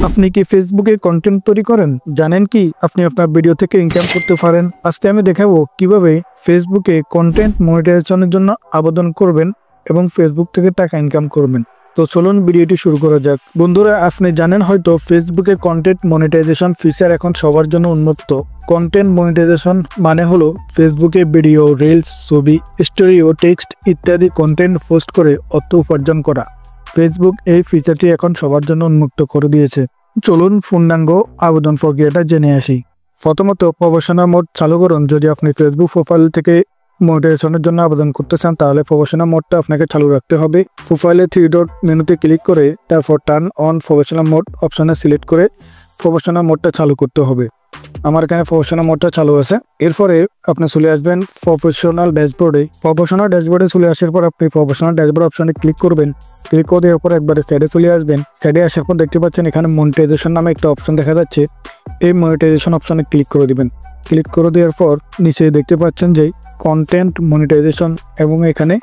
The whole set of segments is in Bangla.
আপনি কি ফেসবুকে কন্টেন্ট তৈরি করেন? জানেন কি আপনি আপনার ভিডিও থেকে ইনকাম করতে পারেন? আজকে আমি দেখাবো কিভাবে ফেসবুকে কন্টেন্ট মনিটাইজেশনের জন্য আবেদন করবেন এবং ফেসবুক থেকে টাকা ইনকাম করবেন। তো চলুন ভিডিওটি শুরু করা যাক। বন্ধুরা, আপনি জানেন হয়তো ফেসবুকে কন্টেন্ট মনিটাইজেশন ফিচার এখন সবার জন্য উন্মুক্ত। কন্টেন্ট মনিটাইজেশন মানে হলো ফেসবুকে ভিডিও, রিলস, ছবি, স্টোরি ও টেক্সট ইত্যাদি কন্টেন্ট পোস্ট করে অর্থ উপার্জন করা। ফেসবুক এই ফিচারটি এখন সবার জন্য উন্মুক্ত করে দিয়েছে। চলুন পূর্ণাঙ্গ আবেদন প্রক্রিয়াটা জেনে আসি। প্রথমত প্রফেশনাল মোড চালু করুন। যদি আপনি ফেসবুক প্রোফাইল থেকে মনিটাইজেশনের জন্য আবেদন করতে চান তাহলে প্রফেশনাল মোডটা আপনাকে চালু রাখতে হবে। প্রোফাইলে 3 ডট মেনুতে ক্লিক করে তারপর টার্ন অন প্রফেশনাল মোড অপশনে সিলেক্ট করে প্রফেশনাল মোডটা চালু করতে হবে। আমার এখানে প্রফেশনাল মোডটা চালু আছে। এরপরে আপনি চলে আসবেন প্রফেশনাল ড্যাশবোর্ডে। প্রফেশনাল ড্যাশবোর্ডে চলে আসার পর আপনি প্রফেশনাল ড্যাশবোর্ড অপশনে ক্লিক করবেন। ক্লিক করে দেওয়ার পর একবারে সাইডে চলে আসবেন। সাইডে আসার পর দেখতে পাচ্ছেন এখানে মনিটাইজেশন নামে একটা অপশন দেখা যাচ্ছে। এই মনিটাইজেশন অপশনে ক্লিক করে দিবেন। ক্লিক করে দেওয়ার পর নিচে দেখতে পাচ্ছেন যে কন্টেন্ট মনিটাইজেশন এবং এখানে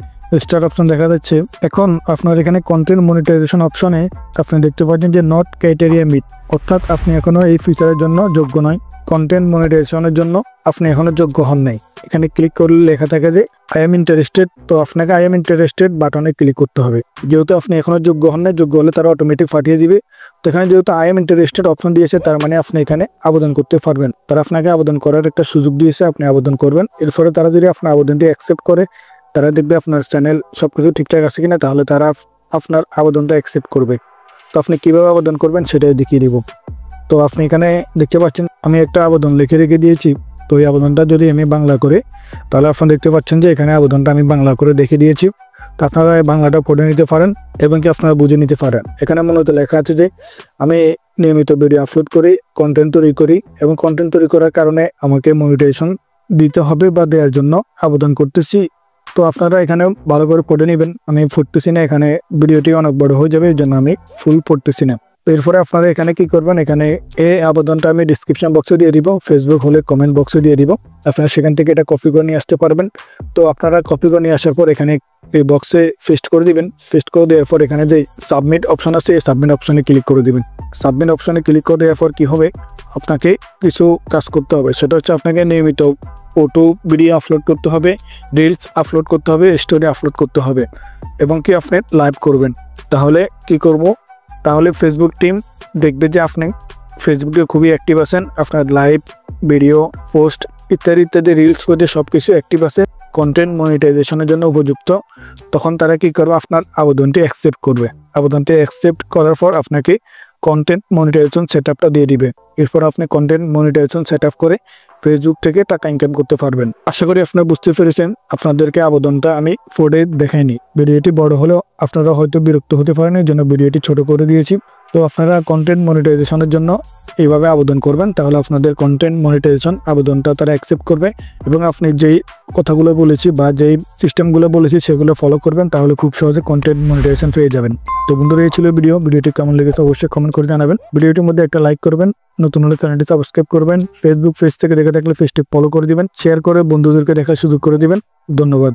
স্টার অপশন দেখা যাচ্ছে। এখন আপনার এখানে কন্টেন্ট মনিটাইজেশন অপশনে আপনি দেখতে পাচ্ছেন যে নট ক্রাইটেরিয়া মিট, অর্থাৎ আপনি এখনো এই ফিচারের জন্য যোগ্য নয়। কন্টেন্ট মনিটাইজেশনের জন্য আপনি এখনো যোগ্য হন নাই। এখানে ক্লিক করলে লেখা থাকে যে আই এম ইন্টারেস্টেড। তো আপনাকে আই এম ইন্টারেস্টেড বাটনে ক্লিক করতে হবে। যেহেতু আপনি এখনো যোগ্য হন নাই, যোগ্য হলে তারা অটোমেটিক পাঠিয়ে দিবে। তো এখানে যেহেতু আই এম ইন্টারেস্টেড অপশন দিয়েছে তার মানে আপনি এখানে আবেদন করতে পারবেন। তারা আপনাকে আবেদন করার একটা সুযোগ দিয়েছে, আপনি আবেদন করবেন। এরপরে তারা যদি আপনার আবেদনটি অ্যাকসেপ্ট করে, তারা দেখবে আপনার চ্যানেল সবকিছু ঠিকঠাক আছে কিনা, তাহলে তারা আপনার আবেদনটা অ্যাকসেপ্ট করবে। তো আপনি কিভাবে আবেদন করবেন সেটাই দেখিয়ে দিব। তো আপনি এখানে দেখতে পাচ্ছেন আমি একটা আবেদন লিখে রেখে দিয়েছি। তো এই আবেদনটা যদি আমি বাংলা করে, তাহলে আপনারা দেখতে পাচ্ছেন যে এখানে আবেদনটা আমি বাংলা করে দেখে দিয়েছি। তো আপনারা এই বাংলাটা পড়ে নিতে পারেন এবং কি আপনারা বুঝে নিতে পারেন। এখানে মূলত লেখা আছে যে আমি নিয়মিত ভিডিও আপলোড করি, কন্টেন্ট তৈরি করি এবং কন্টেন্ট তৈরি করার কারণে আমাকে মনিটাইজেশন দিতে হবে বা দেওয়ার জন্য আবেদন করতেছি। তো আপনারা এখানে ভালো করে পড়ে নেবেন। আমি পড়তেছি না, এখানে ভিডিওটি অনেক বড় হয়ে যাবে, এই জন্য আমি ফুল পড়তেছি না। এরপরে আপনারা এখানে কি করবেন, এখানে এই আবেদনটা আমি ডিসক্রিপশন বক্সে দিয়ে দিব, ফেসবুক হলে কমেন্ট বক্সে দিয়ে দিব। আপনারা সেখান থেকে এটা কপি করে নিয়ে আসতে পারবেন। তো আপনারা কপি করে নিয়ে আসার পর এখানে এই বক্সে পেস্ট করে দিবেন। পেস্ট করে দেওয়ার পর এখানে যে সাবমিট অপশন আছে, এই সাবমিট অপশনে ক্লিক করে দিবেন। সাবমিট অপশনে ক্লিক করে দেওয়ার পর কী হবে, আপনাকে কিছু কাজ করতে হবে। সেটা হচ্ছে আপনাকে নিয়মিত ফটো ভিডিও আপলোড করতে হবে, রিলস আপলোড করতে হবে, স্টোরি আপলোড করতে হবে এবং কি আপনি লাইভ করবেন। তাহলে কি করব, তাহলে ফেসবুক টিম দেখবে যে আপনি ফেসবুকে খুবই অ্যাক্টিভ আছেন, আপনার লাইভ ভিডিও পোস্ট ইত্যাদি ইত্যাদি রিলস করতে সব কিছু অ্যাক্টিভ আছে, কন্টেন্ট মনিটাইজেশনের জন্য উপযুক্ত। তখন তারা কি করবে, আপনার আবেদনটি অ্যাকসেপ্ট করবে। আবেদনটি অ্যাকসেপ্ট করার পর আপনাকে কন্টেন্ট মনিটাইজেশন সেট আপটা দিয়ে দিবে। এরপর আপনি কন্টেন্ট মনিটাইজেশন সেট আপ করে ফেসবুক থেকে টাকা ইনকাম করতে পারবেন। আশা করি আপনারা বুঝতে পেরেছেন। আপনাদেরকে আবেদনটা আমি পড়ে দেখাইনি। ভিডিওটি বড় হলেও আপনারা হয়তো বিরক্ত হতে পারেন, এই জন্য ভিডিওটি ছোট করে দিয়েছি। তো আপনারা কন্টেন্ট মনিটাইজেশনের জন্য এইভাবে আবেদন করবেন, তাহলে আপনাদের কন্টেন্ট মনিটাইজেশন আবেদনটা তারা অ্যাকসেপ্ট করবে এবং আপনি যেই কথাগুলো বলেছি বা যেই সিস্টেমগুলো বলেছি সেগুলো ফলো করবেন, তাহলে খুব সহজে কন্টেন্ট মনিটাইজেশন পেয়ে যাবেন। তো বন্ধুরা, এই ছিল ভিডিওটি কেমন লেগেছে অবশ্যই কমেন্ট করে জানাবেন। ভিডিওটির মধ্যে একটা লাইক করবেন, নতুন হলে চ্যানেলটি সাবস্ক্রাইব করবেন, ফেসবুক পেজ থেকে দেখে থাকলে পেজটি ফলো করে দিবেন, শেয়ার করে বন্ধুদেরকে দেখার সুযোগ করে দিবেন। ধন্যবাদ।